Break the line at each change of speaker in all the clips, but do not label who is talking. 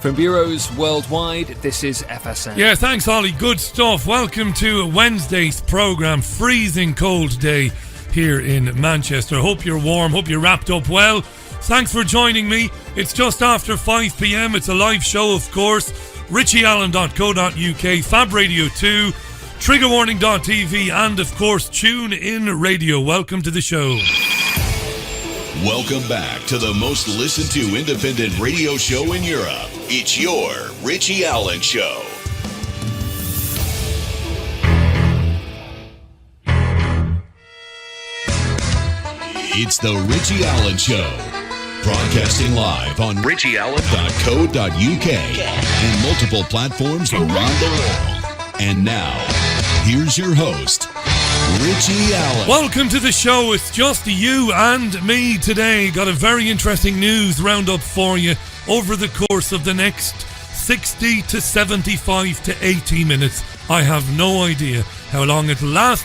From bureaus worldwide, this is FSN.
Yeah, thanks, Ollie. Good stuff. Welcome to Wednesday's programme. Freezing cold day here in Manchester. Hope you're warm. Hope you're wrapped up well. Thanks for joining me. It's just after 5 p.m. It's a live show, of course. richieallen.co.uk, Fab Radio 2, triggerwarning.tv, and, of course, Tune In Radio. Welcome to the show.
Welcome back to the most listened to independent radio show in Europe. It's your Richie Allen Show. It's the Richie Allen Show. Broadcasting live on richieallen.co.uk and multiple platforms around the world. And now, here's your host, Richie Allen.
Welcome to the show. It's just you and me today. Got a very interesting news roundup for you over the course of the next 60 to 75 to 80 minutes. I have no idea how long it'll last,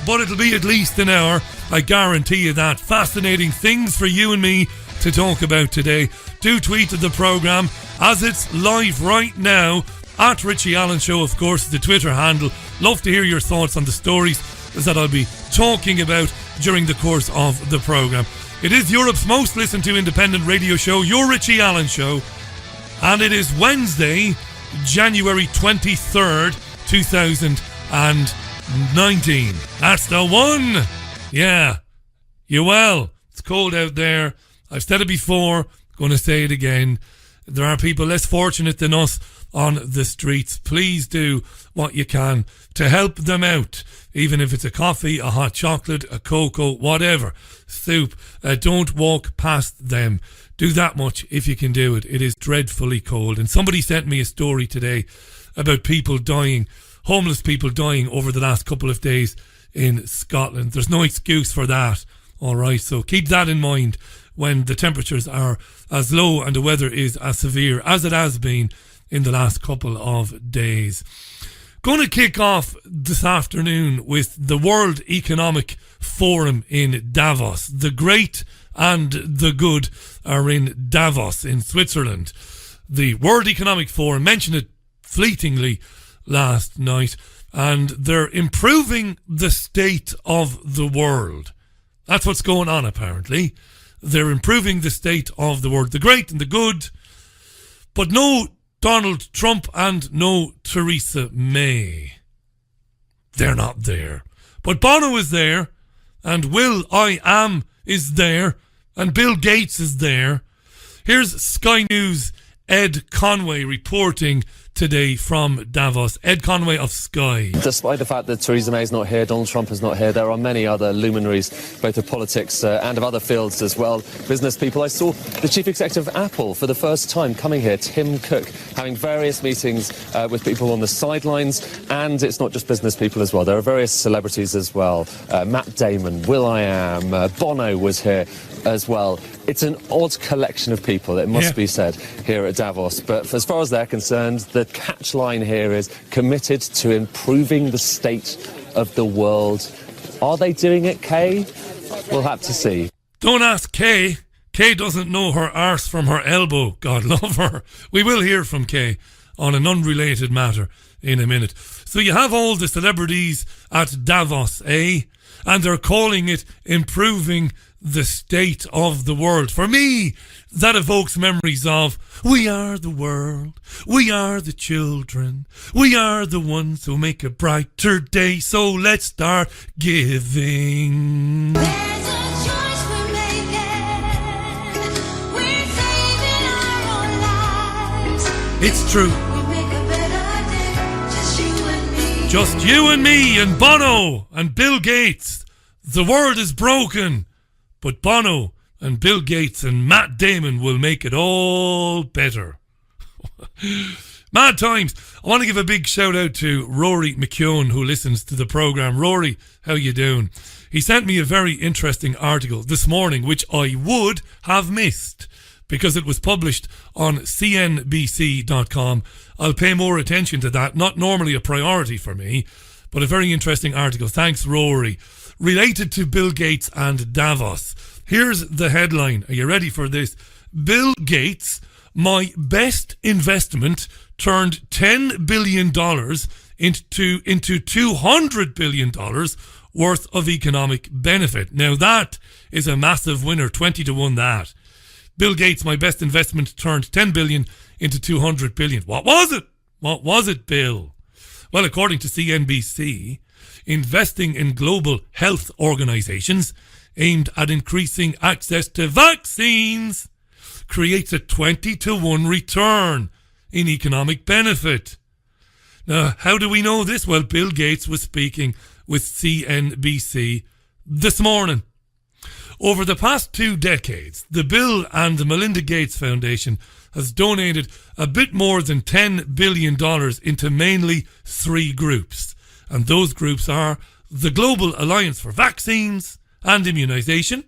but it'll be at least an hour. I guarantee you that. Fascinating things for you and me to talk about today. Do tweet at the programme as it's live right now. At Richie Allen Show, of course, the Twitter handle. Love to hear your thoughts on the stories that I'll be talking about during the course of the programme. It is Europe's most listened to independent radio show, your Richie Allen Show, and it is Wednesday, January 23rd, 2019. That's the one! Yeah, you well. It's cold out there. I've said it before, going to say it again. There are people less fortunate than us on the streets. Please do what you can to help them out, even if it's a coffee, a hot chocolate, a cocoa, whatever, soup. Don't walk past them. Do that much if you can do it. It is dreadfully cold. And somebody sent me a story today about people dying, homeless people dying over the last couple of days in Scotland. There's no excuse for that, all right? So keep that in mind when the temperatures are as low and the weather is as severe as it has been in the last couple of days. Going to kick off this afternoon with the World Economic Forum in Davos. The great and the good are in Davos in Switzerland. The World Economic Forum, mentioned it fleetingly last night, and they're improving the state of the world. That's what's going on, apparently. They're improving the state of the world. The great and the good, but no Donald Trump and no Theresa May. They're not there. But Bono is there, and Will I Am is there, and Bill Gates is there. Here's Sky News' Ed Conway reporting today from Davos. Ed Conway of Sky.
Despite the fact that Theresa May is not here, Donald Trump is not here, there are many other luminaries, both of politics and of other fields as well. Business people. I saw the chief executive of Apple for the first time coming here, Tim Cook, having various meetings with people on the sidelines. And it's not just business people as well. There are various celebrities as well. Matt Damon, Will I Am, Bono was here as well. It's an odd collection of people, it must be said, here at Davos. But as far as they're concerned, the catch line here is committed to improving the state of the world. Are they doing it, Kay? We'll have to see.
Don't ask Kay. Kay doesn't know her arse from her elbow. God love her. We will hear from Kay on an unrelated matter in a minute. So you have all the celebrities at Davos, eh? And they're calling it improving the state of the world. For me, that evokes memories of we are the world, we are the children, we are the ones who make a brighter day, so let's start giving.
There's a choice we're making, we're saving our own lives.
It's true.
We make a better day, just you and me.
Just you and me and Bono and Bill Gates. The world is broken, but Bono and Bill Gates and Matt Damon will make it all better. Mad times. I want to give a big shout out to Rory McKeown, who listens to the programme. Rory, how you doing? He sent me a very interesting article this morning, which I would have missed because it was published on cnbc.com. I'll pay more attention to that. Not normally a priority for me, but a very interesting article. Thanks, Rory. Related to Bill Gates and Davos. Here's the headline. Are you ready for this? Bill Gates my best investment turned $10 billion into $200 billion worth of economic benefit. Now that is a massive winner, 20 to 1 that. Bill Gates, my best investment turned 10 billion into 200 billion. What was it? What was it, Bill? Well, according to CNBC, investing in global health organizations aimed at increasing access to vaccines creates a 20 to 1 return in economic benefit. Now, how do we know this? Well, Bill Gates was speaking with CNBC this morning. Over the past 2 decades, the Bill and the Melinda Gates Foundation has donated a bit more than $10 billion into mainly 3 groups. And those groups are the Global Alliance for Vaccines and Immunization,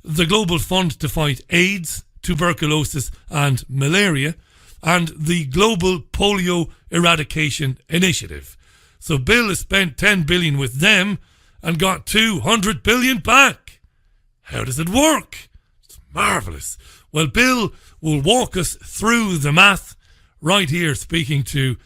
the Global Fund to Fight AIDS, Tuberculosis and Malaria, and the Global Polio Eradication Initiative. So Bill has spent $10 billion with them and got $200 billion back. How does it work? It's marvellous. Well, Bill will walk us through the math right here, speaking to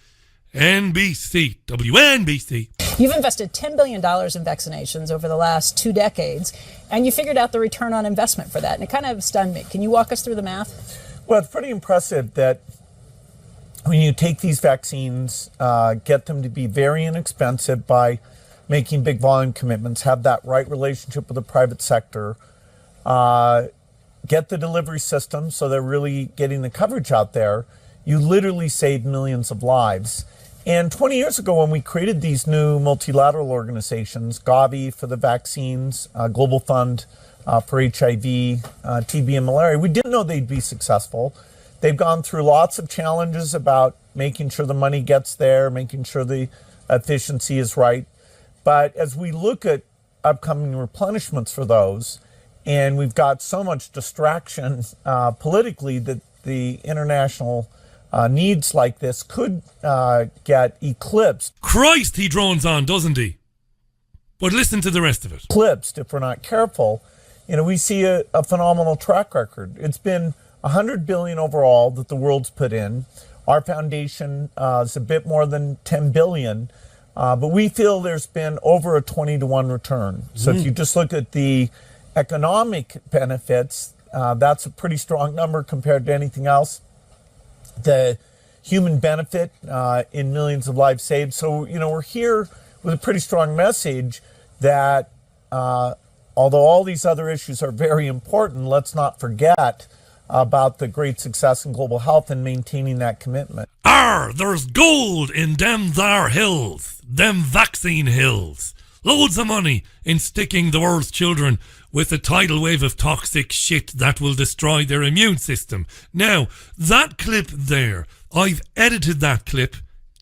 NBC, WNBC.
You've invested $10 billion in vaccinations over the last 2 decades, and you figured out the return on investment for that, and it kind of stunned me. Can you walk us through the math?
Well, it's pretty impressive that when you take these vaccines, get them to be very inexpensive by making big volume commitments, have that right relationship with the private sector, get the delivery system so they're really getting the coverage out there, you literally save millions of lives. And 20 years ago, when we created these new multilateral organizations, Gavi for the vaccines, Global Fund for HIV, TB and malaria, we didn't know they'd be successful. They've gone through lots of challenges about making sure the money gets there, making sure the efficiency is right. But as we look at upcoming replenishments for those, and we've got so much distraction politically that the international needs like this could get eclipsed.
Christ, he drones on, doesn't he? But listen to the rest of it.
Eclipsed if we're not careful. You know, we see a phenomenal track record. It's been $100 billion overall that the world's put in. Our foundation is a bit more than $10 billion, but we feel there's been over a 20 to 1 return. So if you just look at the economic benefits, that's a pretty strong number compared to anything else. The human benefit in millions of lives saved. So, you know, we're here with a pretty strong message that although all these other issues are very important, let's not forget about the great success in global health and maintaining that commitment.
There's gold in them thar hills, them vaccine hills. Loads of money in sticking the world's children with a tidal wave of toxic shit that will destroy their immune system. Now, that clip there, I've edited that clip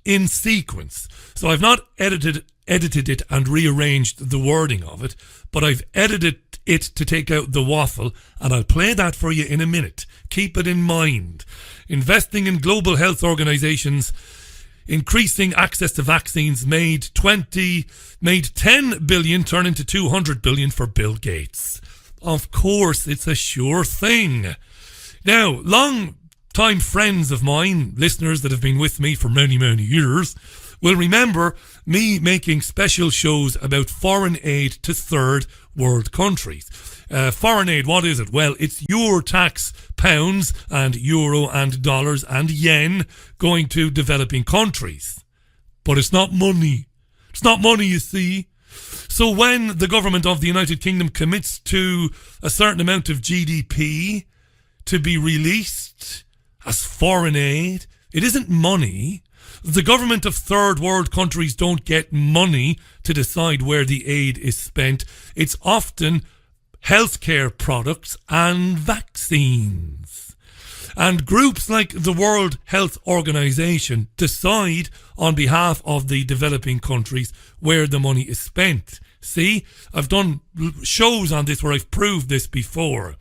in sequence. So I've not edited it and rearranged the wording of it, but I've edited it to take out the waffle, and I'll play that for you in a minute. Keep it in mind. Investing in global health organizations, increasing access to vaccines made 10 billion turn into 200 billion for Bill Gates. Of course, it's a sure thing. Now, long-time friends of mine, listeners that have been with me for many, many years, will remember me making special shows about foreign aid to third world countries. Foreign aid, what is it? Well, it's your tax pounds and euro and dollars and yen going to developing countries. But it's not money. It's not money, you see. So when the government of the United Kingdom commits to a certain amount of GDP to be released as foreign aid, it isn't money. The government of third world countries don't get money to decide where the aid is spent. It's often healthcare products and vaccines. And groups like the World Health Organization decide on behalf of the developing countries where the money is spent. See, I've done shows on this where I've proved this before.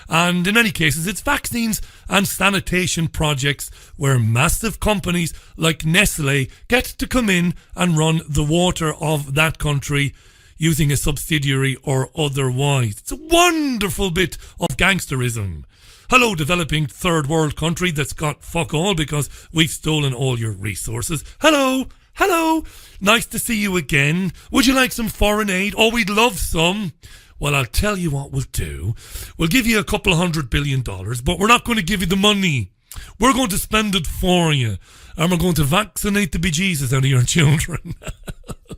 And in many cases, it's vaccines and sanitation projects where massive companies like Nestle get to come in and run the water of that country using a subsidiary or otherwise. It's a wonderful bit of gangsterism. Hello, developing third world country that's got fuck all because we've stolen all your resources. Hello. Hello. Nice to see you again. Would you like some foreign aid? Oh, we'd love some. Well, I'll tell you what we'll do. We'll give you $200 billion, but we're not going to give you the money. We're going to spend it for you. And we're going to vaccinate the bejesus out of your children.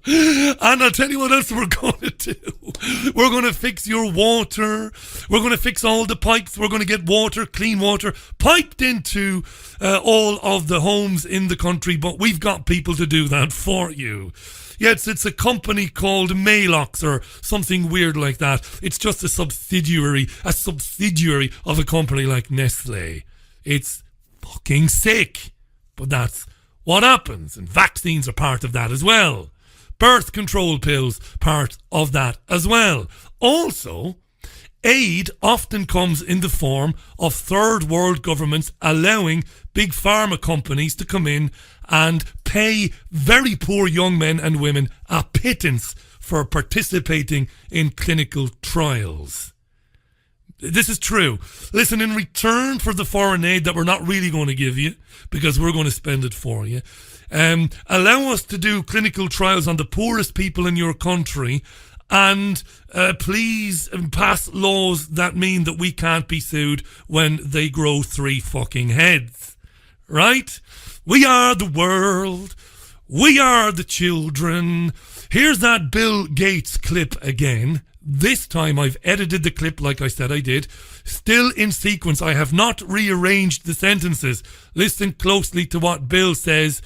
And I'll tell you what else we're going to do. We're going to fix your water. We're going to fix all the pipes. We're going to get water, clean water, piped into all of the homes in the country. But we've got people to do that for you. Yes, it's a company called Malox or something weird like that. It's just a subsidiary of a company like Nestle. It's fucking sick. But that's what happens. And vaccines are part of that as well. Birth control pills, part of that as well. Also, aid often comes in the form of third world governments allowing big pharma companies to come in and pay very poor young men and women a pittance for participating in clinical trials. This is true. Listen, in return for the foreign aid that we're not really going to give you, because we're going to spend it for you, allow us to do clinical trials on the poorest people in your country, and please pass laws that mean that we can't be sued when they grow 3 fucking heads. Right? We are the world. We are the children. Here's that Bill Gates clip again. This time I've edited the clip like I said I did. Still in sequence. I have not rearranged the sentences. Listen closely to what Bill says.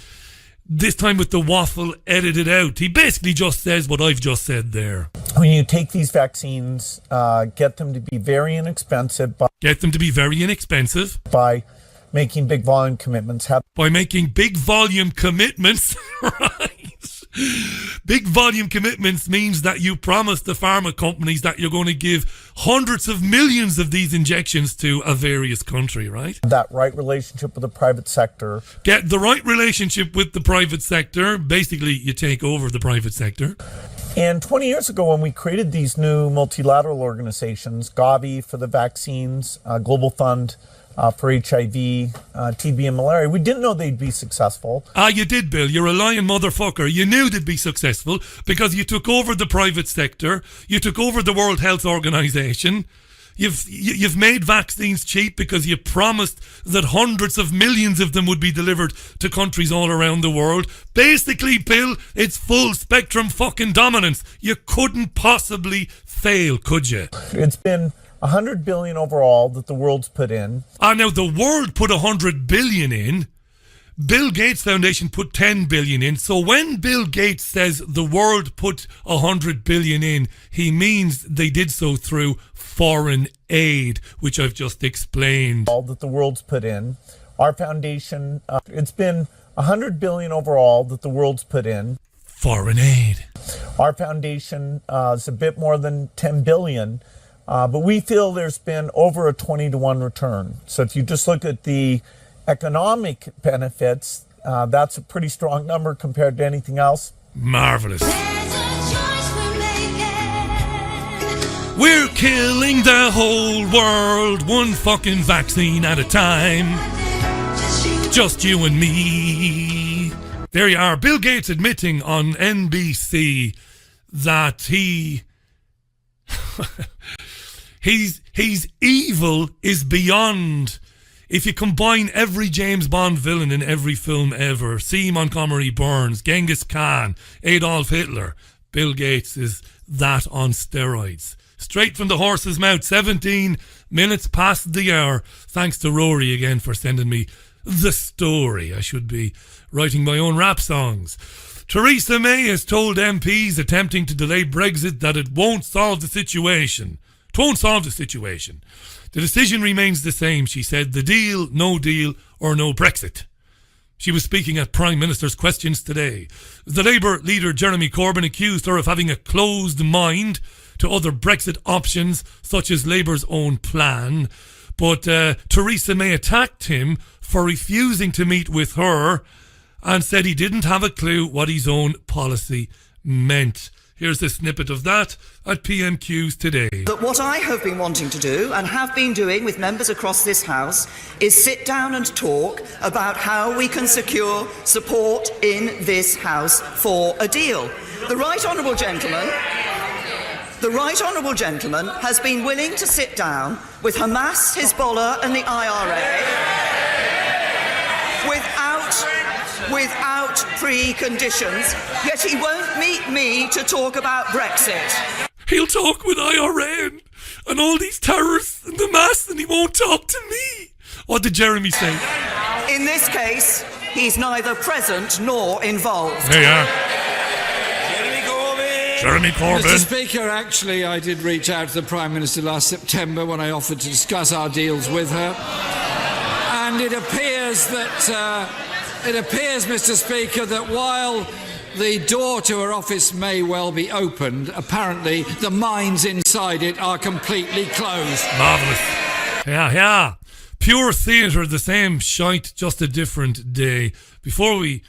This time with the waffle edited out. He basically just says what I've just said there.
When you take these vaccines, get them to be very inexpensive. By making big volume commitments.
Right. Big volume commitments means that you promise the pharma companies that you're going to give hundreds of millions of these injections to a various country, right?
That right relationship with the private sector.
Get the right relationship with the private sector. Basically, you take over the private sector.
And 20 years ago, when we created these new multilateral organizations, Gavi for the vaccines, Global Fund for HIV, TB and malaria, we didn't know they'd be successful.
You did, Bill. You're a lying motherfucker. You knew they'd be successful because you took over the private sector. You took over the World Health Organization. You've made vaccines cheap because you promised that hundreds of millions of them would be delivered to countries all around the world. Basically, Bill, it's full spectrum fucking dominance. You couldn't possibly fail, could you?
It's been $100 billion overall that the world's put in.
Now the world put $100 billion in. Bill Gates Foundation put $10 billion in. So when Bill Gates says the world put $100 billion in, he means they did so through foreign aid, which I've just explained.
All that the world's put in. Our foundation, it's been $100 billion overall that the world's put in.
Foreign aid.
Our foundation is a bit more than $10 billion. But we feel there's been over a 20-to-1 return. So if you just look at the economic benefits, that's a pretty strong number compared to anything else.
Marvelous.
There's a choice we're making.
We're killing the whole world, one fucking vaccine at a time. Just you and me. There you are. Bill Gates admitting on NBC that He's evil is beyond. If you combine every James Bond villain in every film ever, C. Montgomery Burns, Genghis Khan, Adolf Hitler, Bill Gates is that on steroids. Straight from the horse's mouth, 17 minutes past the hour. Thanks to Rory again for sending me the story. I should be writing my own rap songs. Theresa May has told MPs attempting to delay Brexit that it won't solve the situation. It won't solve the situation. The decision remains the same, she said. The deal, no deal, or no Brexit. She was speaking at Prime Minister's Questions today. The Labour leader Jeremy Corbyn accused her of having a closed mind to other Brexit options, such as Labour's own plan. But Theresa May attacked him for refusing to meet with her and said he didn't have a clue what his own policy meant. Here's a snippet of that at PMQs today.
That what I have been wanting to do, and have been doing with members across this House, is sit down and talk about how we can secure support in this House for a deal. The Right Honourable Gentleman has been willing to sit down with Hamas, Hezbollah and the IRA without preconditions, yet he won't meet me to talk about Brexit.
He'll talk with IRA and all these terrorists and the mass, and he won't talk to me. What did Jeremy say?
In this case, he's neither present nor involved.
There you are. Jeremy Corbyn.
Mr. Speaker, actually, I did reach out to the Prime Minister last September when I offered to discuss our deals with her. And it appears, Mr. Speaker, that while the door to her office may well be opened, apparently the minds inside it are completely closed.
Marvellous. Yeah. Pure theatre, the same shite, just a different day. Before we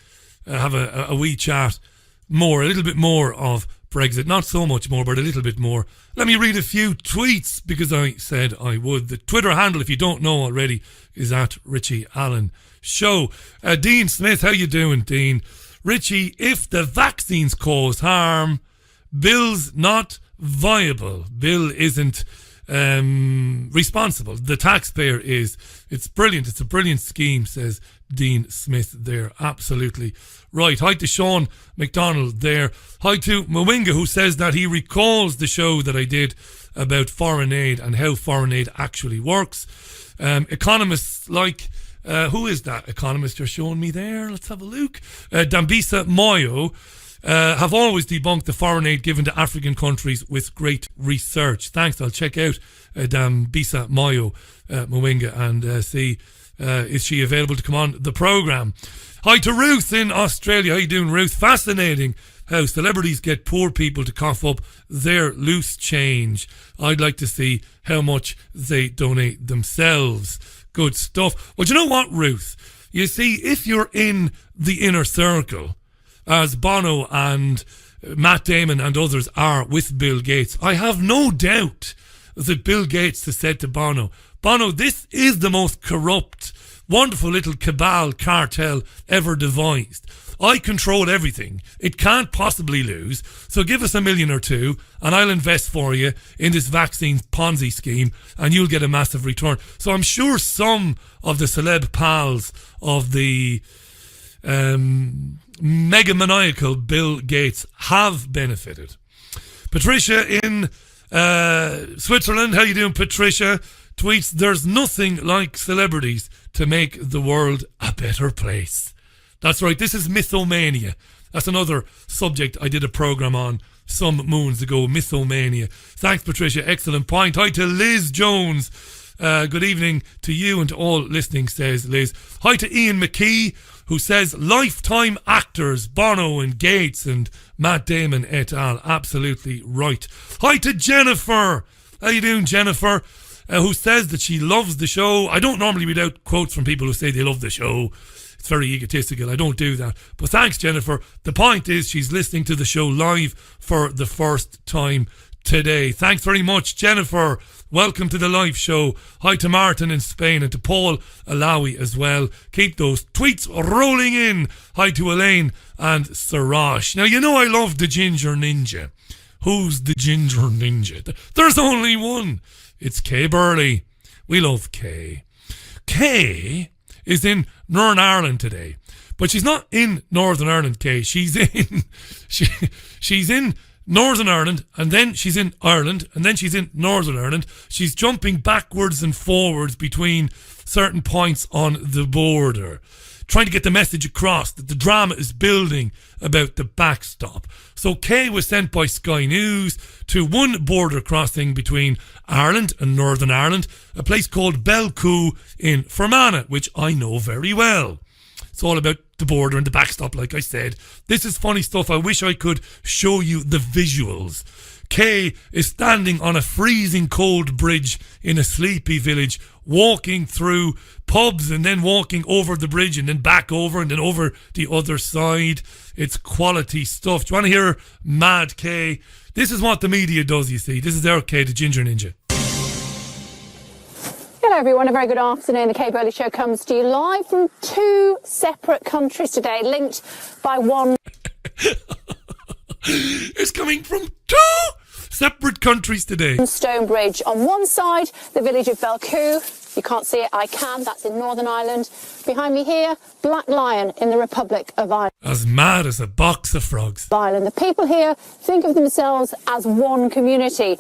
have a wee chat a little bit more of Brexit, not so much more, but a little bit more, let me read a few tweets because I said I would. The Twitter handle, if you don't know already, is at Richie Allen Show. Dean Smith, how you doing, Dean? Richie, if the vaccines cause harm, Bill's not viable. Bill isn't responsible. The taxpayer is. It's brilliant. It's a brilliant scheme, says Dean Smith there. Absolutely right. Hi to Sean McDonald there. Hi to Mwinga, who says that he recalls the show that I did about foreign aid and how foreign aid actually works. Economists like, who is that economist you're showing me there? Let's have a look. Dambisa Moyo have always debunked the foreign aid given to African countries with great research. Thanks. I'll check out Dambisa Moyo, Mwinga, and see is she available to come on the programme. Hi to Ruth in Australia. How you doing, Ruth? Fascinating how celebrities get poor people to cough up their loose change. I'd like to see how much they donate themselves. Good stuff. Well, do you know what, Ruth? You see, if you're in the inner circle, as Bono and Matt Damon and others are with Bill Gates, I have no doubt that Bill Gates has said to Bono, this is the most corrupt, wonderful little cabal cartel ever devised. I control everything. It can't possibly lose. So give us $1 million or $2 million and I'll invest for you in this vaccine Ponzi scheme and you'll get a massive return. So I'm sure some of the celeb pals of the megamaniacal Bill Gates have benefited. Patricia in Switzerland, how you doing, Patricia? Tweets, there's nothing like celebrities to make the world a better place. That's right, this is mythomania. That's another subject I did a programme on some moons ago, mythomania. Thanks, Patricia, excellent point. Hi to Liz Jones. Good evening to you and to all listening, says Liz. Hi to Ian McKee, who says lifetime actors, Bono and Gates and Matt Damon et al. Absolutely right. Hi to Jennifer. How you doing, Jennifer? Who says that she loves the show. I don't normally read out quotes from people who say they love the show. It's very egotistical. I don't do that. But thanks, Jennifer. The point is she's listening to the show live for the first time today. Thanks very much, Jennifer. Welcome to the live show. Hi to Martin in Spain and to Paul Alawi as well. Keep those tweets rolling in. Hi to Elaine and Sarash. Now, you know I love the Ginger Ninja. Who's the Ginger Ninja? There's only one. It's Kay Burley. We love Kay. Kay is in Northern Ireland today. But she's not in Northern Ireland, Kay. She's in Northern Ireland, and then she's in Ireland, and then she's in Northern Ireland. She's jumping backwards and forwards between certain points on the border, trying to get the message across that the drama is building about the backstop. So Kay was sent by Sky News to one border crossing between Ireland and Northern Ireland, a place called Belcoo in Fermanagh, which I know very well. It's all about the border and the backstop, like I said. This is funny stuff. I wish I could show you the visuals. Kay is standing on a freezing cold bridge in a sleepy village, walking through pubs and then walking over the bridge and then back over and then over the other side. It's quality stuff. Do you want to hear Mad Kay? This is what the media does, you see. This is their Kay, the Ginger Ninja.
Hello everyone, a very good afternoon. The Kay Burley Show comes to you live from two separate countries today, linked by one...
It's coming from two separate countries today.
Stone Bridge. On one side, the village of Belcoo. You can't see it, I can. That's in Northern Ireland. Behind me here, Black Lion in the Republic of Ireland.
As mad as a box of frogs.
Ireland. The people here think of themselves as one community.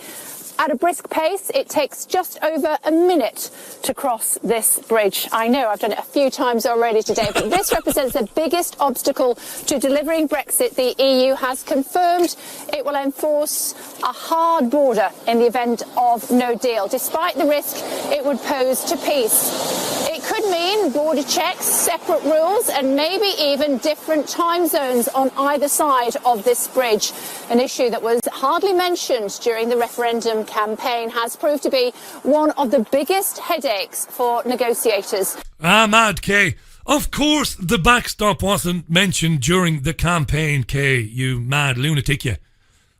At a brisk pace, it takes just over a minute to cross this bridge. I know, I've done it a few times already today, but this represents the biggest obstacle to delivering Brexit. The EU has confirmed it will enforce a hard border in the event of no deal, despite the risk it would pose to peace. It could mean border checks, separate rules, and maybe even different time zones on either side of this bridge. An issue that was hardly mentioned during the referendum campaign has proved to be one of the biggest headaches for negotiators.
Mad Kay. Of course the backstop wasn't mentioned during the campaign, Kay, you mad lunatic, you.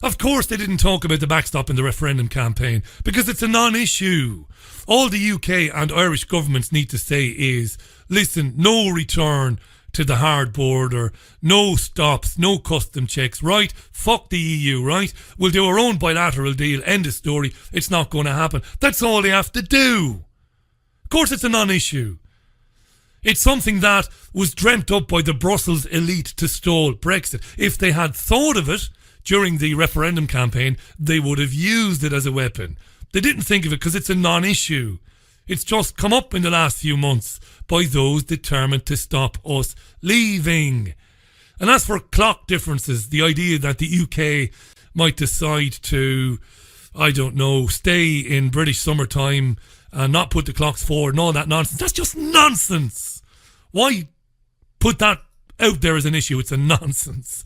Of course they didn't talk about the backstop in the referendum campaign, because it's a non-issue. All the UK and Irish governments need to say is, listen, no return to the hard border, no stops, no custom checks, right? Fuck the EU, right? We'll do our own bilateral deal, end of story. It's not going to happen. That's all they have to do. Of course it's a non-issue. It's something that was dreamt up by the Brussels elite to stall Brexit. If they had thought of it during the referendum campaign, they would have used it as a weapon. They didn't think of it because it's a non-issue. It's just come up in the last few months by those determined to stop us leaving. And as for clock differences, the idea that the UK might decide to, I don't know, stay in British summertime and not put the clocks forward and all that nonsense, that's just nonsense. Why put that out there as an issue? It's a nonsense.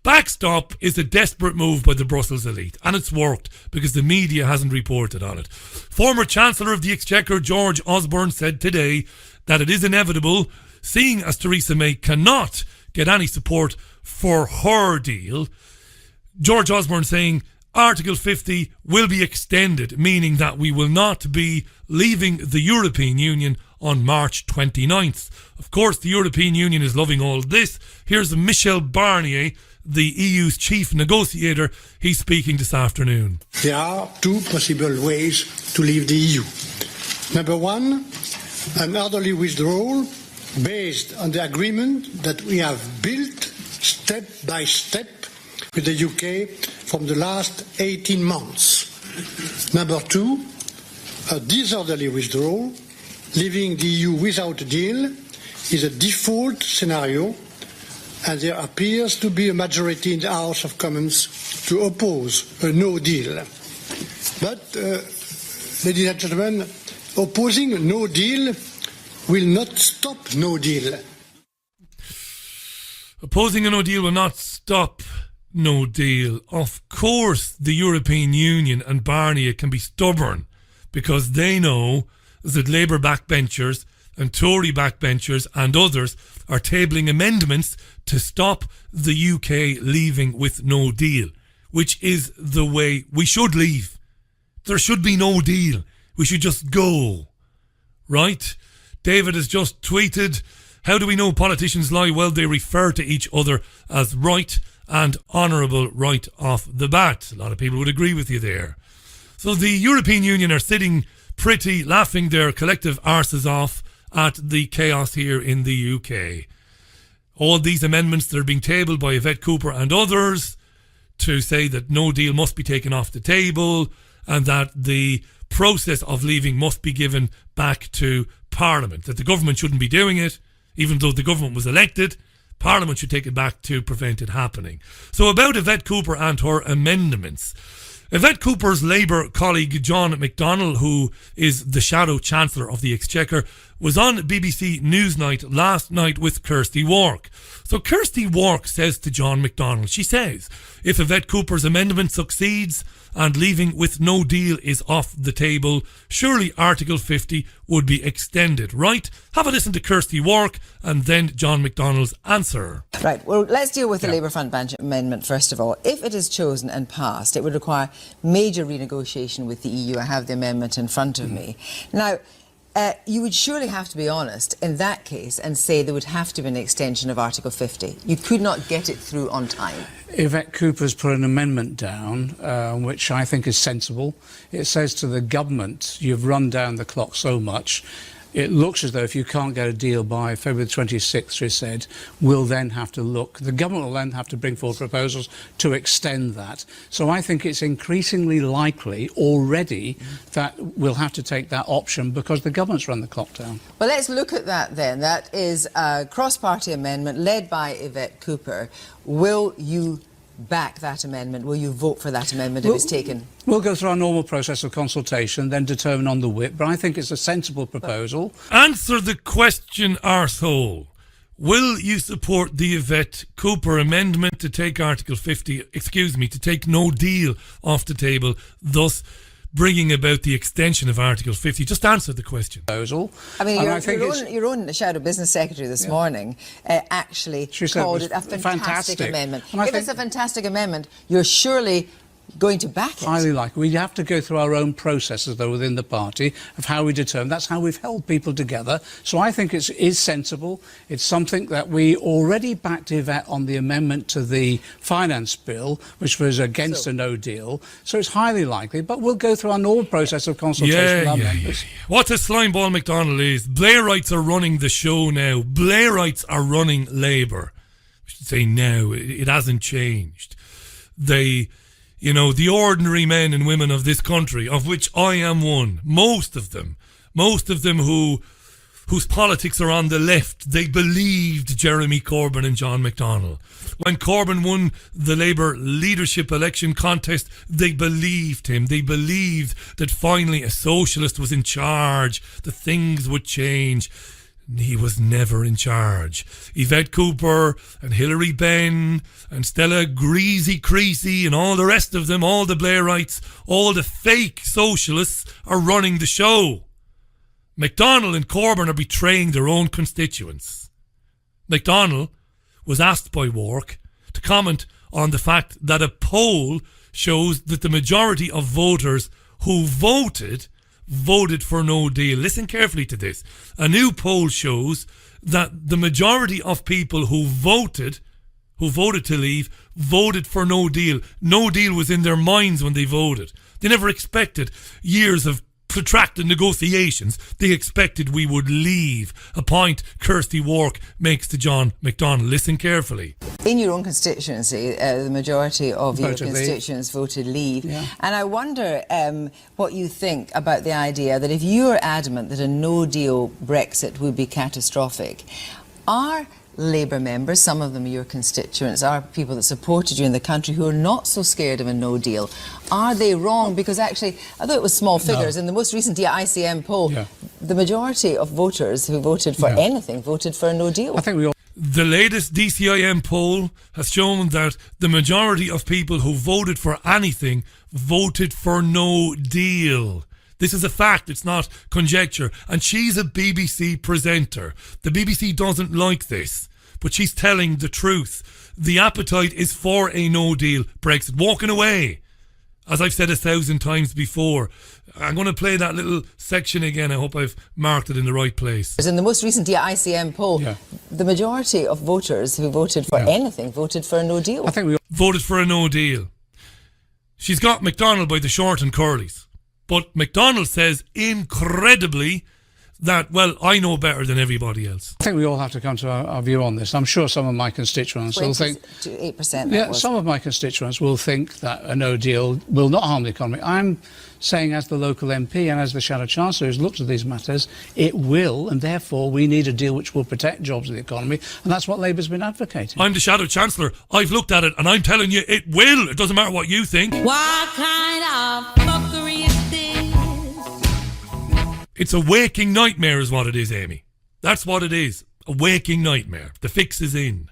Backstop is a desperate move by the Brussels elite, and it's worked because the media hasn't reported on it. Former Chancellor of the Exchequer George Osborne said today that it is inevitable, seeing as Theresa May cannot get any support for her deal. George Osborne saying Article 50 will be extended, meaning that we will not be leaving the European Union on March 29th. Of course, the European Union is loving all this. Here's Michel Barnier, the EU's chief negotiator. He's speaking this afternoon.
There are two possible ways to leave the EU. Number one, an orderly withdrawal based on the agreement that we have built step by step with the UK from the last 18 months. Number two, a disorderly withdrawal, leaving the EU without a deal, is a default scenario, and there appears to be a majority in the House of Commons to oppose a no deal. But, ladies and gentlemen, opposing a no deal will not stop no deal.
Opposing a no deal will not stop no deal. Of course, the European Union and Barnier can be stubborn because they know that Labour backbenchers and Tory backbenchers and others are tabling amendments to stop the UK leaving with no deal, which is the way we should leave. There should be no deal. We should just go. Right? David has just tweeted, how do we know politicians lie? Well, they refer to each other as right and honourable right off the bat. A lot of people would agree with you there. So the European Union are sitting pretty, laughing their collective arses off at the chaos here in the UK. All these amendments that are being tabled by Yvette Cooper and others to say that no deal must be taken off the table and that the process of leaving must be given back to Parliament, that the government shouldn't be doing it, even though the government was elected. Parliament should take it back to prevent it happening. So about Yvette Cooper and her amendments. Yvette Cooper's Labour colleague John McDonnell, who is the shadow chancellor of the Exchequer, was on BBC Newsnight last night with Kirsty Wark. So Kirsty Wark says to John McDonnell, she says, if Yvette Cooper's amendment succeeds and leaving with no deal is off the table, surely Article 50 would be extended, right? Have a listen to Kirsty Wark and then John McDonnell's answer.
Right, well, let's deal with the Labour Front Bench Amendment first of all. If it is chosen and passed, it would require major renegotiation with the EU. I have the amendment in front of me. Now, you would surely have to be honest in that case and say there would have to be an extension of Article 50. You could not get it through on time.
Yvette Cooper's put an amendment down, which I think is sensible. It says to the government, you've run down the clock so much, it looks as though if you can't get a deal by February 26th, she said, we'll then have to look. The government will then have to bring forward proposals to extend that. So I think it's increasingly likely already that we'll have to take that option because the government's run the clock down.
Well, let's look at that then. That is a cross-party amendment led by Yvette Cooper. Will you back that amendment? Will you vote for that amendment if it's taken?
We'll go through our normal process of consultation, then determine on the whip, but I think it's a sensible proposal.
Answer the question, arsehole. Will you support the Yvette Cooper amendment to take Article 50, to take no deal off the table, thus bringing about the extension of Article 50? Just answer the question.
I mean, your own Shadow Business Secretary this morning actually called it a fantastic amendment. If it's a fantastic amendment, you're surely going to back it.
Highly likely. We have to go through our own processes, though, within the party of how we determine. That's how we've held people together. So I think it is sensible. It's something that we already backed Yvette on the amendment to the finance bill, which was against a no deal. So it's highly likely, but we'll go through our normal process of consultation with our members.
What a slimeball McDonnell is. Blairites are running the show now. Blairites are running Labour. We should say now. It hasn't changed. You know, the ordinary men and women of this country, of which I am one, most of them whose politics are on the left, they believed Jeremy Corbyn and John McDonnell. When Corbyn won the Labour leadership election contest, they believed him. They believed that finally a socialist was in charge, that things would change. He was never in charge. Yvette Cooper and Hilary Benn and Stella Creasy and all the rest of them, all the Blairites, all the fake socialists are running the show. McDonnell and Corbyn are betraying their own constituents. McDonnell was asked by Wark to comment on the fact that a poll shows that the majority of voters who voted for no deal. Listen carefully to this. A new poll shows that the majority of people who voted to leave, voted for no deal. No deal was in their minds when they voted. They never expected years of protracted negotiations. They expected we would leave. A point Kirsty Wark makes to John McDonnell. Listen carefully.
In your own constituency, the majority of your constituents voted leave. Yeah. And I wonder what you think about the idea that if you're adamant that a no-deal Brexit would be catastrophic, are Labour members, some of them your constituents, are people that supported you in the country who are not so scared of a no deal. Are they wrong? Because actually, I thought it was small figures. In the most recent ICM poll, the majority of voters who voted for anything voted for a no deal.
I think we all...
The latest DCIM poll has shown that the majority of people who voted for anything voted for no deal. This is a fact, it's not conjecture. And she's a BBC presenter. The BBC doesn't like this, but she's telling the truth. The appetite is for a no-deal Brexit. Walking away, as I've said 1,000 times before. I'm going to play that little section again. I hope I've marked it in the right place.
In the most recent ICM poll, the majority of voters who voted for anything voted for a no deal.
I think we all
voted for a no deal. She's got McDonnell by the short and curlies. But McDonnell says, incredibly, that, well, I know better than everybody else.
I think we all have to come to our view on this. I'm sure some of my constituents will think...
8%.
Some of my constituents will think that a no deal will not harm the economy. I'm saying, as the local MP and as the Shadow Chancellor who's looked at these matters, it will, and therefore we need a deal which will protect jobs in the economy, and that's what Labour's been advocating.
I'm the Shadow Chancellor. I've looked at it, and I'm telling you, it will. It doesn't matter what you think.
What kind of fuckery is this?
It's a waking nightmare is what it is, Amy. That's what it is. A waking nightmare. The fix is in.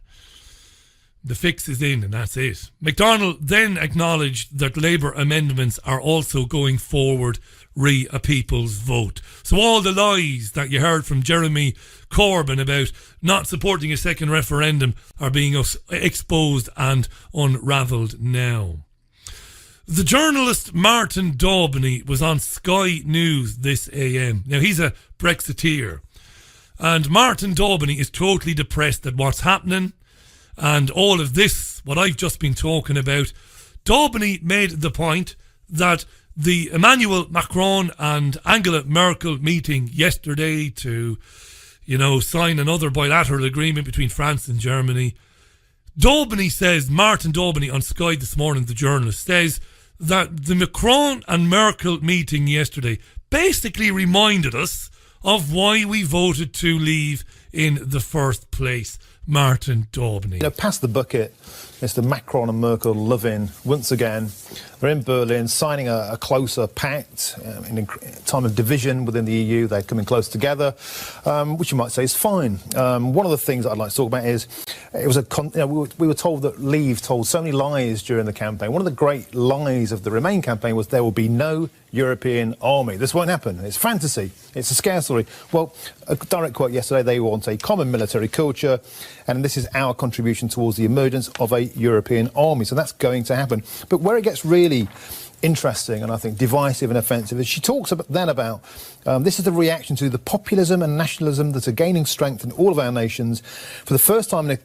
The fix is in, and that's it. McDonnell then acknowledged that Labour amendments are also going forward re a people's vote. So all the lies that you heard from Jeremy Corbyn about not supporting a second referendum are being exposed and unravelled now. The journalist Martin Daubeny was on Sky News this AM. Now, he's a Brexiteer. And Martin Daubeny is totally depressed at what's happening. And all of this, what I've just been talking about. Daubeny made the point that the Emmanuel Macron and Angela Merkel meeting yesterday to, sign another bilateral agreement between France and Germany. Daubeny says, Martin Daubeny on Sky this morning, the journalist, says that the Macron and Merkel meeting yesterday basically reminded us of why we voted to leave in the first place. Martin Daubeny.
Pass the bucket. It's the Macron and Merkel love-in once again. They're in Berlin signing a closer pact in a time of division within the EU. They're coming close together, which you might say is fine. One of the things that I'd like to talk about is it was we were told that Leave told so many lies during the campaign. One of the great lies of the Remain campaign was there will be no European army. This won't happen. It's fantasy. It's a scare story. Well, a direct quote yesterday, they want a common military culture, and this is our contribution towards the emergence of a European army. So that's going to happen. But where it gets really interesting and I think divisive and offensive is she talks about this is the reaction to the populism and nationalism that are gaining strength in all of our nations. For the first time in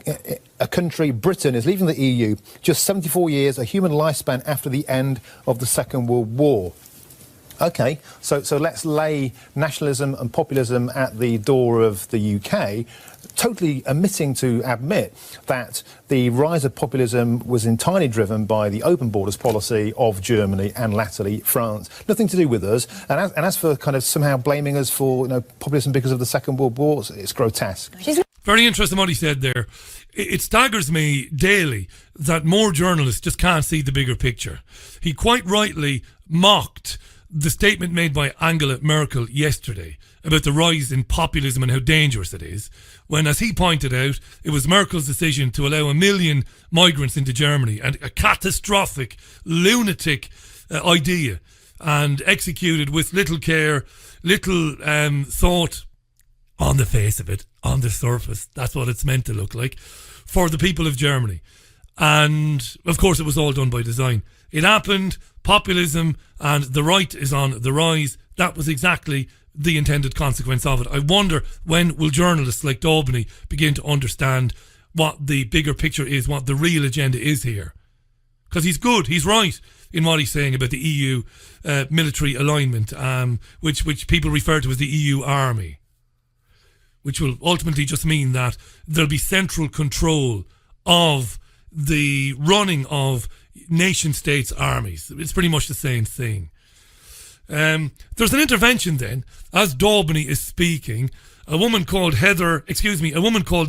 a country, Britain is leaving the EU just 74 years, a human lifespan after the end of the Second World War. OK, so let's lay nationalism and populism at the door of the UK, totally omitting to admit that the rise of populism was entirely driven by the open borders policy of Germany and latterly France. Nothing to do with us. And as for kind of somehow blaming us for populism because of the Second World War, it's grotesque.
Very interesting what he said there. It staggers me daily that more journalists just can't see the bigger picture. He quite rightly mocked the statement made by Angela Merkel yesterday about the rise in populism and how dangerous it is, when, as he pointed out, it was Merkel's decision to allow 1 million migrants into Germany, and a catastrophic, lunatic idea, and executed with little care, little thought on the face of it, on the surface. That's what it's meant to look like for the people of Germany. And, of course, it was all done by design. It happened. Populism and the right is on the rise. That was exactly the intended consequence of it. I wonder, when will journalists like Daubeny begin to understand what the bigger picture is, what the real agenda is here? Because he's good, he's right in what he's saying about the EU military alignment, which people refer to as the EU army, which will ultimately just mean that there'll be central control of the running of nation states' armies. It's pretty much the same thing. There's an intervention then, as Daubeny is speaking. A woman called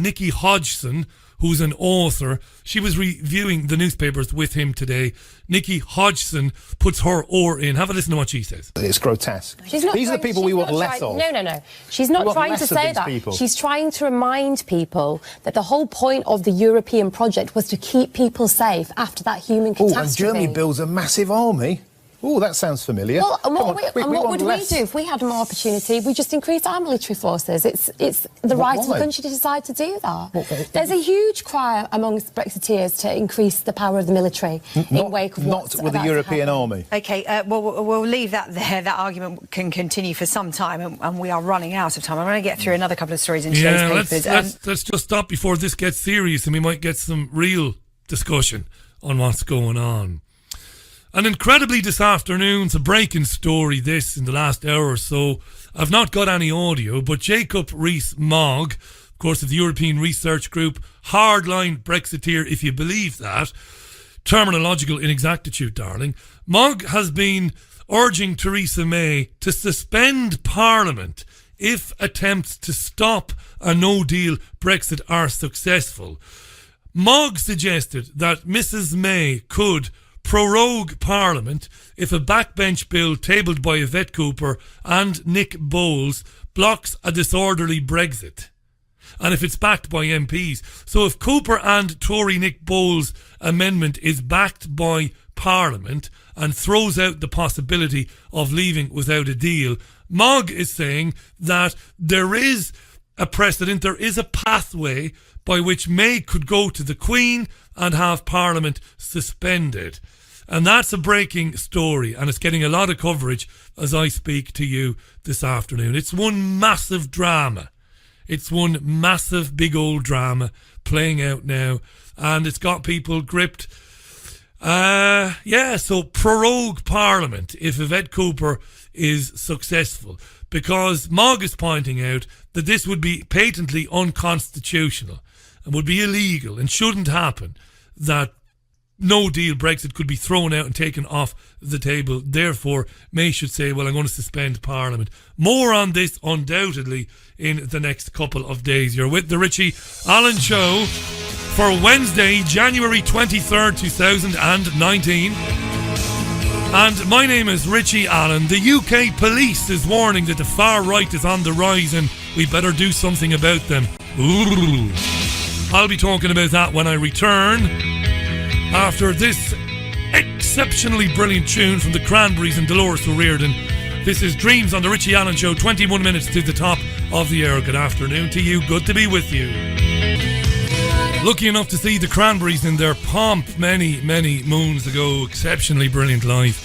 Nikki Hodgson, who's an author. She was reviewing the newspapers with him today. Nikki Hodgson puts her oar in. Have a listen to what she says.
It's grotesque. These are the people we want less of.
No. She's not trying to say that.
People.
She's trying to remind people that the whole point of the European project was to keep people safe after that human catastrophe.
And Germany builds a massive army. Oh, that sounds familiar.
Well, what would we do if we had more opportunity? We just increase our military forces. It's the right of the country to decide to do that. There's a huge cry amongst Brexiteers to increase the power of the military in wake of what's
not with the European army.
OK, we'll leave that there. That argument can continue for some time, and we are running out of time. I'm going to get through another couple of stories in today's papers.
Let's just stop before this gets serious and we might get some real discussion on what's going on. And incredibly this afternoon, it's a breaking story this in the last hour or so. I've not got any audio, but Jacob Rees-Mogg, of course of the European Research Group, hardline Brexiteer if you believe that, terminological inexactitude, darling. Mogg has been urging Theresa May to suspend Parliament if attempts to stop a no-deal Brexit are successful. Mogg suggested that Mrs May could prorogue Parliament if a backbench bill tabled by Yvette Cooper and Nick Bowles blocks a disorderly Brexit. And if it's backed by MPs. So if Cooper and Tory Nick Bowles' amendment is backed by Parliament and throws out the possibility of leaving without a deal, Mogg is saying that there is a precedent, there is a pathway by which May could go to the Queen and have Parliament suspended. And that's a breaking story, and it's getting a lot of coverage as I speak to you this afternoon. It's one massive drama. It's one massive big old drama playing out now, and it's got people gripped. So prorogue Parliament if Yvette Cooper is successful, because Mogg is pointing out that this would be patently unconstitutional and would be illegal and shouldn't happen, that no deal Brexit could be thrown out and taken off the table. Therefore, May should say, well, I'm going to suspend Parliament. More on this undoubtedly in the next couple of days. You're with the Richie Allen Show for Wednesday, January 23rd, 2019. And my name is Richie Allen. The UK police is warning that the far right is on the rise and we better do something about them. Ooh. I'll be talking about that when I return after this exceptionally brilliant tune from the Cranberries and Dolores O'Riordan. This is Dreams on the Richie Allen Show, 21 minutes to the top of the hour. Good afternoon to you. Good to be with you. Lucky enough to see the Cranberries in their pomp many, many moons ago. Exceptionally brilliant live.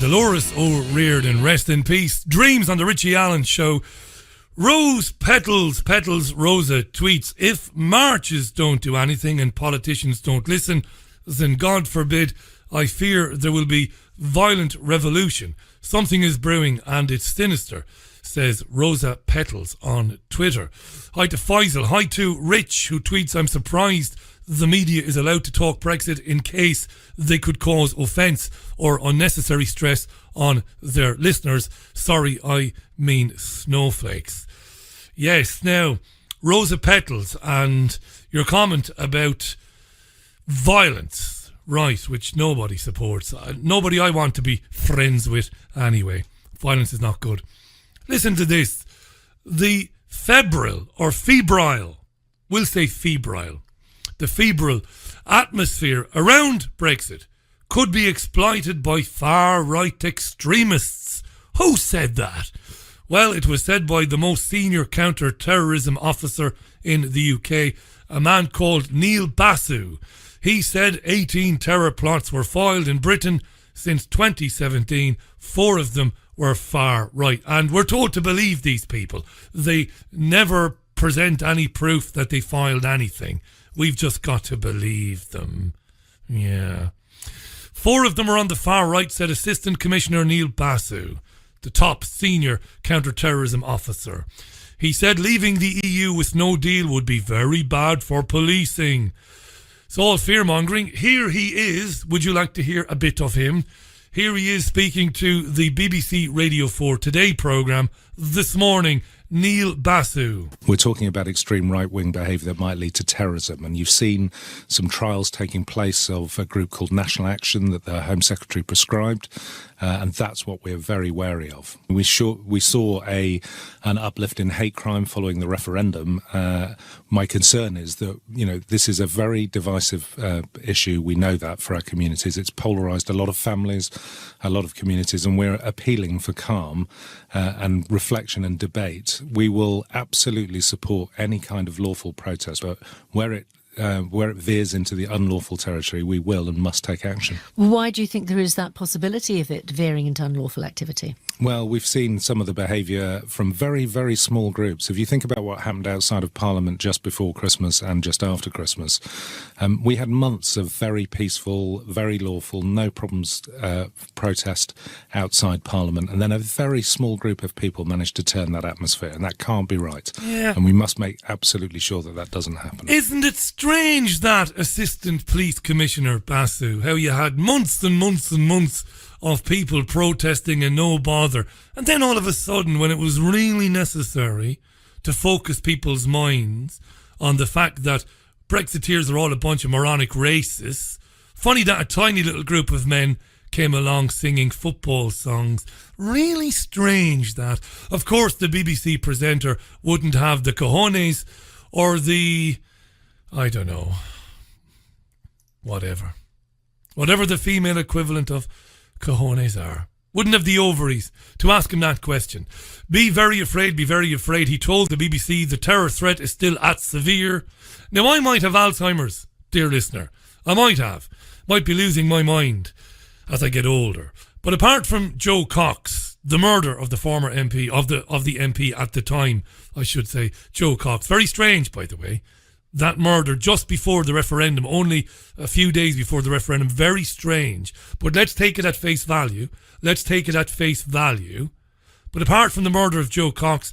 Dolores O'Riordan, rest in peace. Dreams on the Richie Allen Show. Rose Petals Rosa tweets, if marches don't do anything and politicians don't listen, then God forbid, I fear there will be violent revolution. Something is brewing and it's sinister, says Rosa Petals on Twitter. Hi to Faisal. Hi to Rich, who tweets, I'm surprised the media is allowed to talk Brexit in case they could cause offence or unnecessary stress on their listeners. Sorry, I mean snowflakes. Yes, now, Rosa Petals and your comment about violence, right, which nobody supports. Nobody I want to be friends with anyway. Violence is not good. Listen to this. The febrile, we'll say febrile, the febrile atmosphere around Brexit could be exploited by far-right extremists. Who said that? Well, it was said by the most senior counter-terrorism officer in the UK, a man called Neil Basu. He said 18 terror plots were foiled in Britain since 2017. 4 of them were far right. And we're told to believe these people. They never present any proof that they filed anything. We've just got to believe them. Yeah. 4 of them are on the far right, said Assistant Commissioner Neil Basu, the top senior counter-terrorism officer. He said leaving the EU with no deal would be very bad for policing. It's all fear-mongering. Here he is. Would you like to hear a bit of him? Here he is speaking to the BBC Radio 4 Today programme this morning. Neil Basu.
We're talking about extreme right-wing behaviour that might lead to terrorism, and you've seen some trials taking place of a group called National Action that the Home Secretary prescribed, and that's what we're very wary of. We saw an uplift in hate crime following the referendum. My concern is that, this is a very divisive issue. We know that for our communities. It's polarised a lot of families, a lot of communities, and we're appealing for calm and reflection and debate. We will absolutely support any kind of lawful protest, but where it veers into the unlawful territory, we will and must take action.
Why do you think there is that possibility of it veering into unlawful activity?
Well, we've seen some of the behaviour from very, very small groups. If you think about what happened outside of Parliament just before Christmas and just after Christmas, we had months of very peaceful, very lawful, no problems protest outside Parliament, and then a very small group of people managed to turn that atmosphere, and that can't be right.
Yeah.
And we must make absolutely sure that that doesn't happen.
Isn't it strange, that Assistant Police Commissioner Basu, how you had months and months and months of people protesting and no bother, and then all of a sudden, when it was really necessary to focus people's minds on the fact that Brexiteers are all a bunch of moronic racists, Funny that a tiny little group of men came along singing football songs. Really strange that. Of course, the BBC presenter wouldn't have the cojones or the, I don't know, whatever the female equivalent of cojones are. Wouldn't have the ovaries to ask him that question. Be very afraid, he told the BBC the terror threat is still at severe. Now, I might have Alzheimer's, dear listener. I might be losing my mind as I get older. But apart from Joe Cox, the murder of the former MP, of the MP at the time, I should say, Joe Cox. Very strange, by the way. That murder just before the referendum, only a few days before the referendum. Very strange. But let's take it at face value. But apart from the murder of Joe Cox,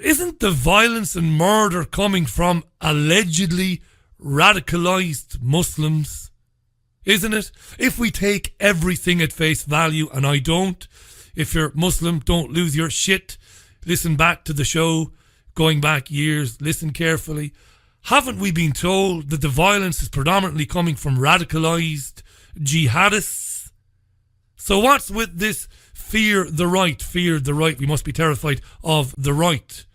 isn't the violence and murder coming from allegedly radicalised Muslims? Isn't it? If we take everything at face value, and I don't, if you're Muslim, don't lose your shit. Listen back to the show, going back years, listen carefully. Haven't we been told that the violence is predominantly coming from radicalised jihadists? So what's with this fear the right, we must be terrified of the right?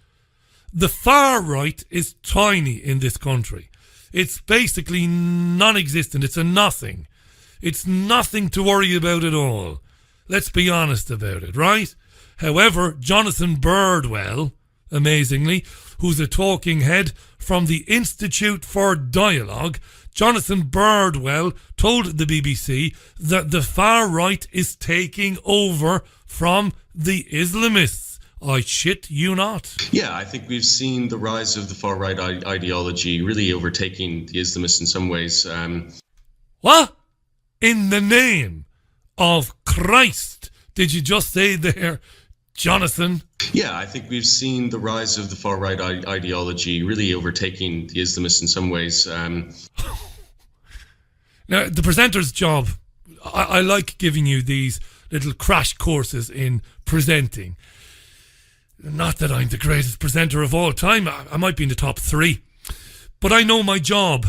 The far right is tiny in this country. It's basically non-existent. It's a nothing. It's nothing to worry about at all. Let's be honest about it, right? However, Jonathan Birdwell, amazingly, who's a talking head from the Institute for Dialogue, Jonathan Birdwell told the BBC that the far right is taking over from the Islamists. I shit you not.
Yeah, I think we've seen the rise of the far-right ideology really overtaking the Islamists in some ways.
What? In the name of Christ, did you just say there, Jonathan?
Yeah, I think we've seen the rise of the far-right ideology really overtaking the Islamists in some ways.
Now, the presenter's job, I like giving you these little crash courses in presenting. Not that I'm the greatest presenter of all time. I might be in the top 3. But I know my job.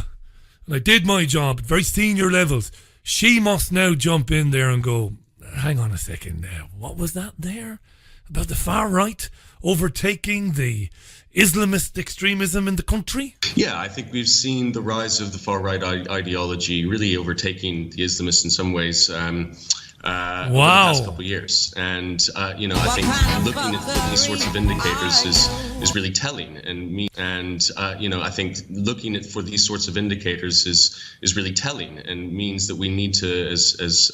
And I did my job at very senior levels. She must now jump in there and go, hang on a second now. What was that there? About the far right overtaking the Islamist extremism in the country?
Yeah, I think we've seen the rise of the far-right ideology really overtaking the Islamists in some ways. Over the past couple of years, and I think looking at these sorts of indicators is really telling, I think looking for these sorts of indicators is really telling, and means that we need to, as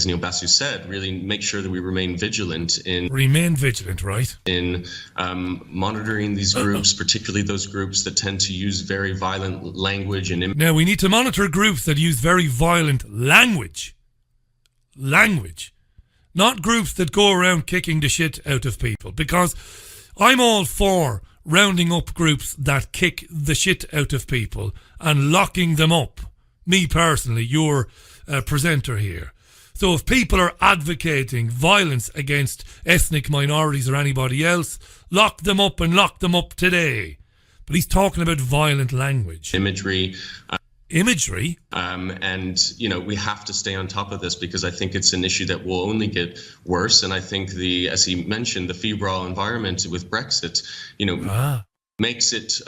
Neil Basu said, really make sure that we remain vigilant, right? In monitoring these groups, particularly those groups that tend to use very violent language and.
Now we need to monitor groups that use very violent language, not groups that go around kicking the shit out of people, because I'm all for rounding up groups that kick the shit out of people and locking them up. Me personally, your presenter here. So if people are advocating violence against ethnic minorities or anybody else, lock them up and lock them up today. But he's talking about violent language.
Imagery.
And,
we have to stay on top of this, because I think it's an issue that will only get worse. And I think as he mentioned, the febrile environment with Brexit, makes it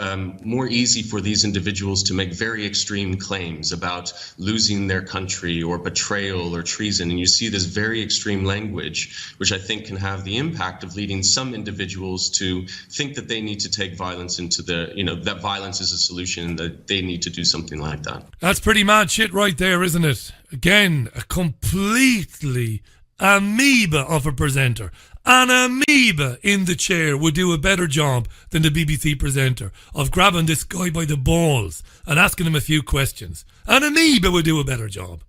more easy for these individuals to make very extreme claims about losing their country or betrayal or treason. And you see this very extreme language, which I think can have the impact of leading some individuals to think that they need to take violence into that violence is a solution, that they need to do something like that.
That's pretty mad shit right there, isn't it? Again, a completely amoeba of a presenter. An amoeba in the chair would do a better job than the BBC presenter of grabbing this guy by the balls and asking him a few questions. An amoeba would do a better job.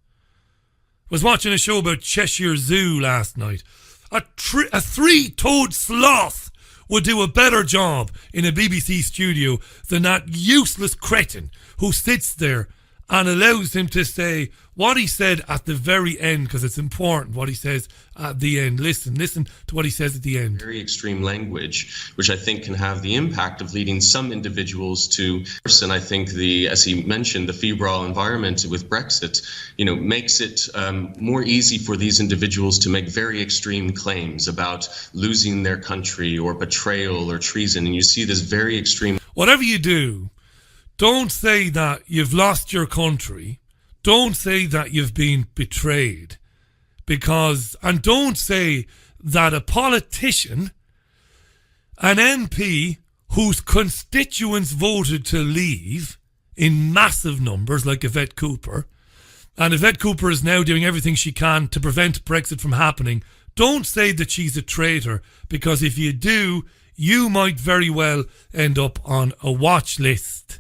Was watching a show about Cheshire Zoo last night. A three-toed sloth would do a better job in a BBC studio than that useless cretin who sits there and allows him to say what he said at the very end, because it's important what he says at the end. Listen to what he says at the end.
Very extreme language, which I think can have the impact of leading some individuals to, and I think as he mentioned, the febrile environment with Brexit, makes it more easy for these individuals to make very extreme claims about losing their country or betrayal or treason. And you see this very extreme.
Whatever you do, don't say that you've lost your country. Don't say that you've been betrayed. And don't say that a politician, an MP whose constituents voted to leave in massive numbers, like Yvette Cooper, and Yvette Cooper is now doing everything she can to prevent Brexit from happening. Don't say that she's a traitor, because if you do, you might very well end up on a watch list.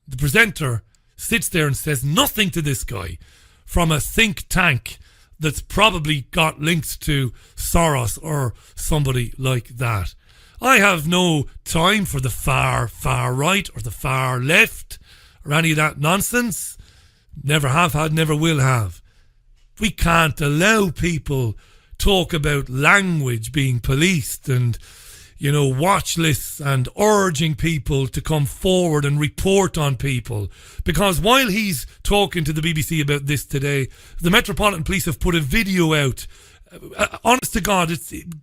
The presenter sits there and says nothing to this guy from a think tank that's probably got links to Soros or somebody like that. I have no time for the far right or the far left or any of that nonsense. Never have had, never will have. We can't allow people talk about language being policed and watch lists and urging people to come forward and report on people. Because while he's talking to the BBC about this today, the Metropolitan Police have put a video out. Honest to God,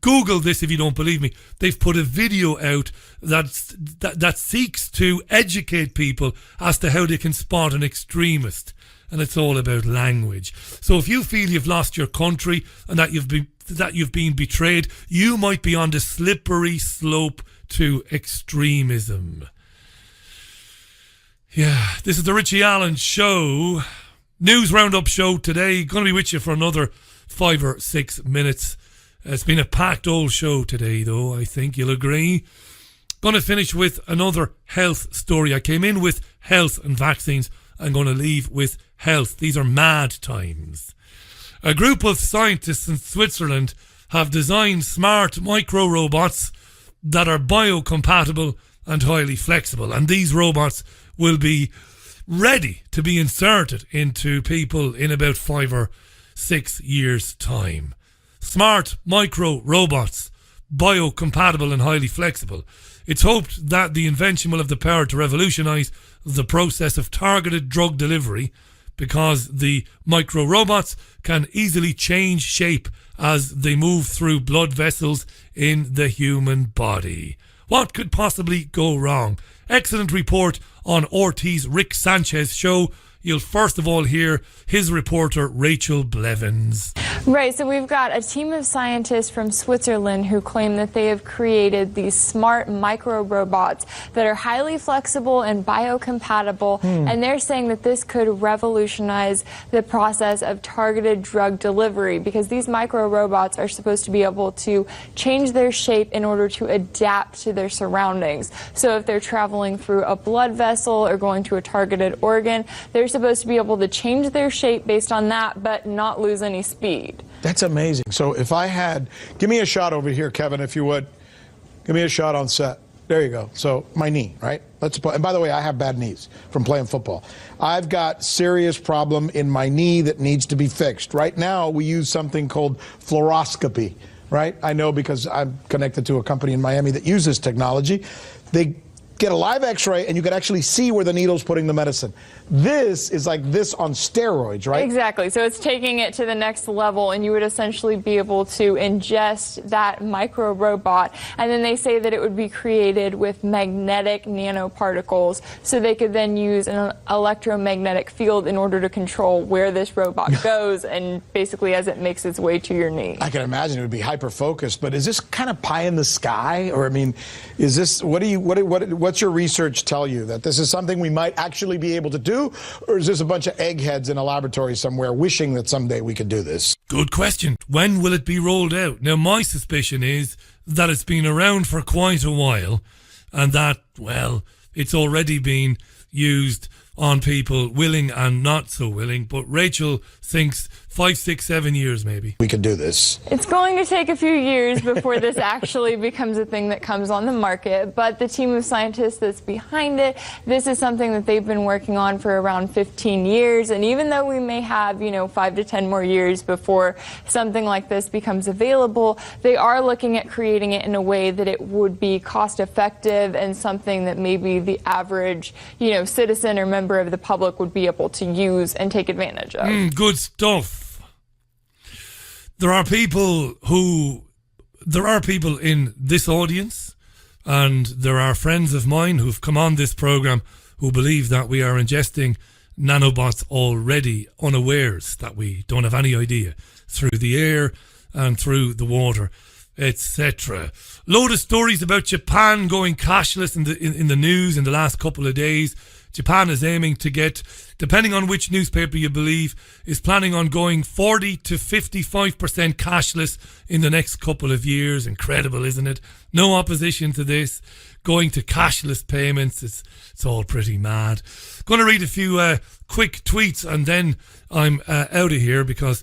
Google this if you don't believe me. They've put a video out that seeks to educate people as to how they can spot an extremist. And it's all about language. So if you feel you've lost your country and that you've been betrayed, you might be on the slippery slope to extremism. Yeah, this is the Richie Allen Show. News Roundup Show today. Going to be with you for another 5 or 6 minutes. It's been a packed old show today, though, I think you'll agree. Going to finish with another health story. I came in with health and vaccines. I'm going to leave with health. These are mad times. A group of scientists in Switzerland have designed smart micro-robots that are biocompatible and highly flexible. And these robots will be ready to be inserted into people in about 5 or 6 years' time. Smart micro-robots, biocompatible and highly flexible. It's hoped that the invention will have the power to revolutionise the process of targeted drug delivery, because the micro-robots can easily change shape as they move through blood vessels in the human body. What could possibly go wrong? Excellent report on RT's Rick Sanchez show. You'll first of all hear his reporter, Rachel Blevins.
Right, so we've got a team of scientists from Switzerland who claim that they have created these smart micro-robots that are highly flexible and biocompatible, and they're saying that this could revolutionize the process of targeted drug delivery, because these micro-robots are supposed to be able to change their shape in order to adapt to their surroundings. So if they're traveling through a blood vessel or going to a targeted organ, they're supposed to be able to change their shape based on that, but not lose any speed.
That's amazing. So if I had, give me a shot over here, Kevin, if you would. Give me a shot on set. There you go. So my knee, right? And by the way, I have bad knees from playing football. I've got serious problem in my knee that needs to be fixed. Right now, we use something called fluoroscopy, right? I know because I'm connected to a company in Miami that uses technology. They get a live x-ray and you can actually see where the needle's putting the medicine. This is like this on steroids, right?
Exactly. So it's taking it to the next level, and you would essentially be able to ingest that micro robot, and then they say that it would be created with magnetic nanoparticles, so they could then use an electromagnetic field in order to control where this robot goes, and basically as it makes its way to your knee.
I can imagine it would be hyper focused, but is this kind of pie in the sky? Or I mean, is this, what's your research tell you, that this is something we might actually be able to do? Or is this a bunch of eggheads in a laboratory somewhere wishing that someday we could do this?
Good question. When will it be rolled out? Now, my suspicion is that it's been around for quite a while, and that, well, it's already been used on people willing and not so willing. But Rachel thinks 5, 6, 7 years maybe.
We can do this.
It's going to take a few years before this actually becomes a thing that comes on the market, but the team of scientists that's behind it, this is something that they've been working on for around 15 years, and even though we may have, 5 to 10 more years before something like this becomes available, they are looking at creating it in a way that it would be cost effective and something that maybe the average, citizen or member of the public would be able to use and take advantage of.
Good stuff. There are people in this audience, and there are friends of mine who've come on this program who believe that we are ingesting nanobots already, unawares, that we don't have any idea, through the air and through the water, etc. Load of stories about Japan going cashless in the news in the last couple of days. Japan is aiming to get, depending on which newspaper you believe, is planning on going 40 to 55% cashless in the next couple of years. Incredible, isn't it? No opposition to this. Going to cashless payments, it's all pretty mad. Going to read a few quick tweets and then I'm out of here because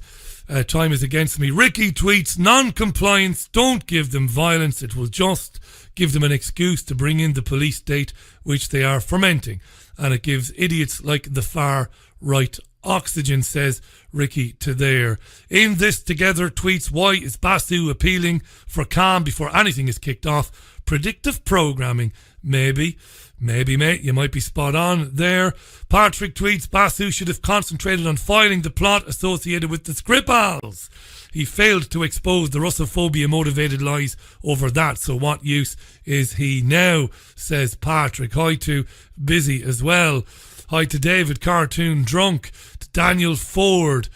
time is against me. Ricky tweets, non-compliance, don't give them violence. It will just give them an excuse to bring in the police state, which they are fermenting. And it gives idiots like the far right oxygen, says Ricky to there. In this together tweets, why is Basu appealing for calm before anything is kicked off? Predictive programming, maybe, mate, you might be spot on there. Patrick tweets, Basu should have concentrated on filing the plot associated with the Skripals. He failed to expose the Russophobia motivated lies over that, so what use is he now, says Patrick. Hi to Busy as well. Hi to David Cartoon Drunk, to Daniel Ford.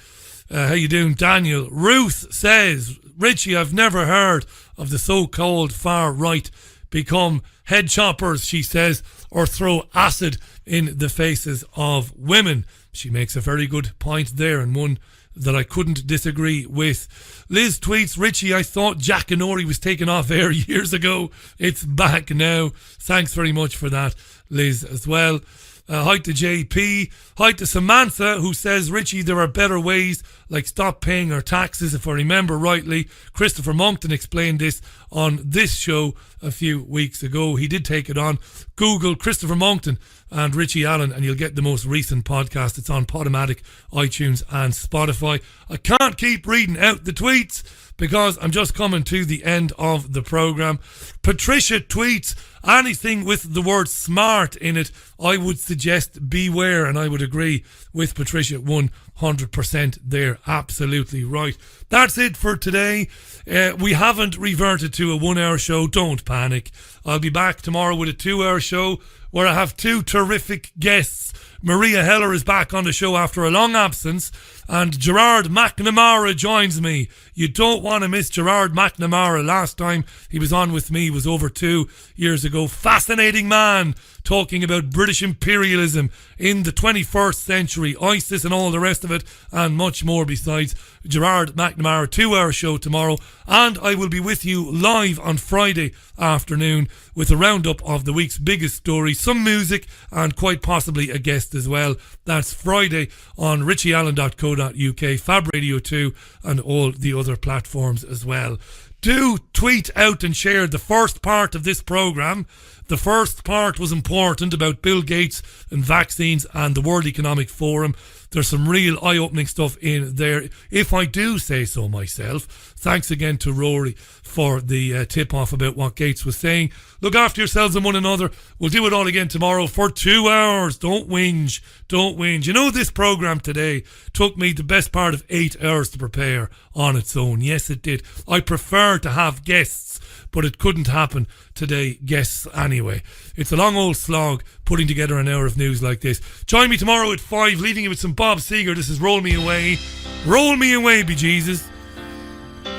How you doing, Daniel? Ruth says, Richie, I've never heard of the so-called far right become head choppers, she says, or throw acid in the faces of women. She makes a very good point there, and one that I couldn't disagree with. Liz tweets, Richie, I thought Jack Anori was taken off air years ago. It's back now. Thanks very much for that, Liz, as well. Hi to JP. Hi to Samantha, who says, Richie, there are better ways, like stop paying our taxes. If I remember rightly, Christopher Monkton explained this on this show a few weeks ago. He did take it on. Google Christopher Monkton and Richie Allen and you'll get the most recent podcast. It's on Podomatic, iTunes and Spotify. I can't keep reading out the tweets because I'm just coming to the end of the program. Patricia tweets, anything with the word smart in it, I would suggest beware, and I would agree with Patricia 100% there. Absolutely right. That's it for today. We haven't reverted to a 1 hour show. Don't panic. I'll be back tomorrow with a 2 hour show where I have two terrific guests. Maria Heller is back on the show after a long absence, and Gerard McNamara joins me. You don't want to miss Gerard McNamara. Last time he was on with me was over 2 years ago. Fascinating man, talking about British imperialism in the 21st century, ISIS and all the rest of it, and much more besides. Gerard McNamara, 2 hour show tomorrow, and I will be with you live on Friday afternoon with a roundup of the week's biggest stories, some music, and quite possibly a guest as well. That's Friday on richieallen.co.uk, Fab Radio 2, and all the other platforms as well. Do tweet out and share the first part of this programme. The first part was important about Bill Gates and vaccines and the World Economic Forum. There's some real eye-opening stuff in there, if I do say so myself. Thanks again to Rory for the tip-off about what Gates was saying. Look after yourselves and one another. We'll do it all again tomorrow for 2 hours. Don't whinge. Don't whinge. You know, this programme today took me the best part of 8 hours to prepare on its own. Yes, it did. I prefer to have guests, but it couldn't happen today, guests anyway. It's a long old slog putting together an hour of news like this. Join me tomorrow at 5, leaving you with some Bob Seger. This is Roll Me Away. Roll Me Away, bejesus.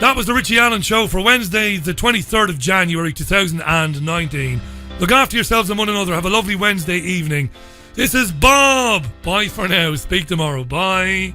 That was the Richie Allen Show for Wednesday, the 23rd of January 2019. Look after yourselves and one another. Have a lovely Wednesday evening. This is Bob. Bye for now. Speak tomorrow. Bye.